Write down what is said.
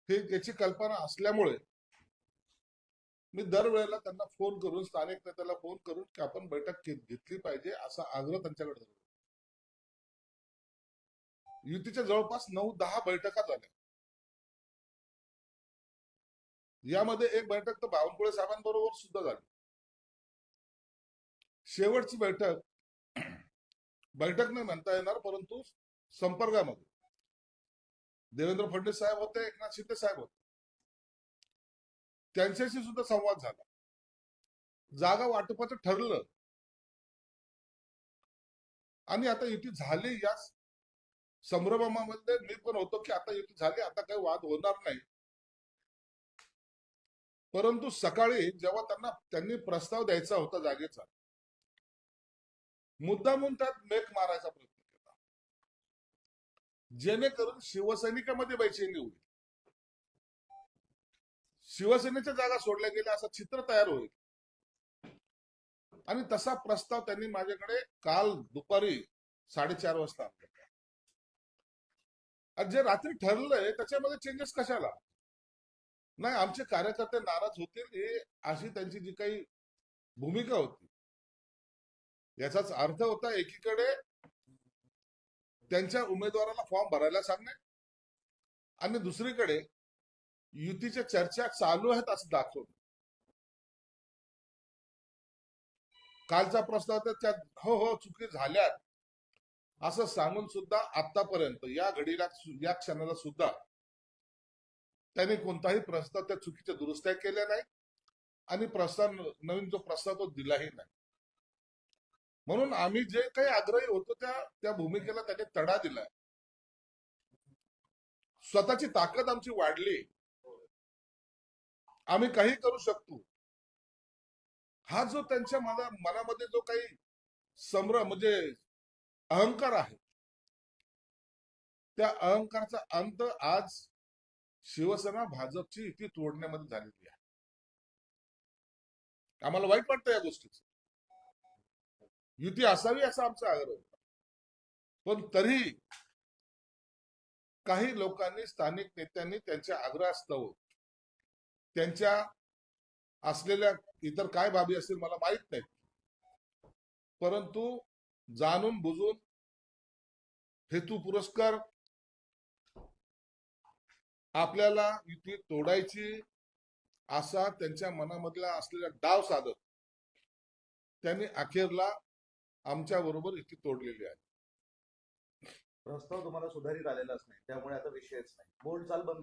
हे याची कल्पना असल्यामुळे मी दरवेळेला त्यांना फोन करून, स्थानिक नेत्याला फोन करून की आपण बैठक घेतली पाहिजे असा आग्रह त्यांच्याकडे धरला. युतीच्या जवळपास 9-10 बैठका झाल्या. यामध्ये एक बैठक तर बावनकुळे साहेबांबरोबर सुद्धा झाली. शेवटची बैठक नाही म्हणता येणार, परंतु संपर्कामध्ये देवेंद्र फडणवीस साहेब होते, एकनाथ शिंदे साहेब होते, त्यांच्याशी सुद्धा संवाद झाला. जागा वाटपाचं ठरलं आणि आता युती झाली या संभ्रमामध्ये मी पण होतो की आता युती झाली, आता काही वाद होणार नाही. परंतु सकाळी जेव्हा त्यांनी प्रस्ताव द्यायचा होता जागेचा, मुद्दामून त्यात मेक मारायचा प्रयत्न केला, जेणेकरून शिवसैनिकांमध्ये बैचेनी होईल, शिवसेनेच्या जागा सोडल्या गेल्या असं चित्र तयार होईल. आणि तसा प्रस्ताव त्यांनी माझ्याकडे काल दुपारी 4:30 वाजता आणला. जे रात्री ठरलंय त्याच्यामध्ये चेंजेस कशाला? नाही, आमचे कार्यकर्ते नाराज होतील हे अशी त्यांची जी काही भूमिका होती. याचाच अर्थ होता एकीकडे त्यांच्या उमेदवाराला फॉर्म भरायला सांगणे आणि दुसरीकडे युतीच्या चर्चा चालू आहेत असं दाखवणं. कालचा प्रस्ताव तर त्यात हो चुकी झाल्यात असं सांगून सुद्धा आतापर्यंत या घडीला, या क्षणाला सुद्धा त्यांनी कोणताही प्रस्ताव त्या चुकीच्या दुरुस्त्या केल्या नाही आणि नवीन जो प्रस्ताव तो दिलाही नाही. म्हणून आम्ही जे काही आग्रही होतो त्या भूमिकेला त्याने तडा दिलाय. स्वतःची ताकद आमची वाढली, आम्ही काही करू शकतो, हा जो त्यांच्या मनामध्ये जो काही संभ्रम म्हणजे अहंकार आहे, त्या अहंकाराचा अंत आज शिवसेना भाजपची युती तोडण्यामध्ये झालेली आहे. आम्हाला वाईट वाटतं या गोष्टीचं. युती असावी असा आमचा आग्रह होता, पण तरी काही लोकांनी, स्थानिक नेत्यांनी त्यांच्या आग्रहास्तव, त्यांच्या असलेल्या इतर काय बाबी असतील मला माहित नाही, परंतु जाणून बुजून हेतू पुरस्कार आपल्याला युती तोडायची असा त्यांच्या मनामधला असलेला डाव साधत त्यांनी अखेरला आमच्या बरोबर युती तोडलेली आहे. प्रस्ताव तुम्हाला सुधारित आलेलाच नाही, त्यामुळे आता विषयच नाही, बोलचाल बंद आहे.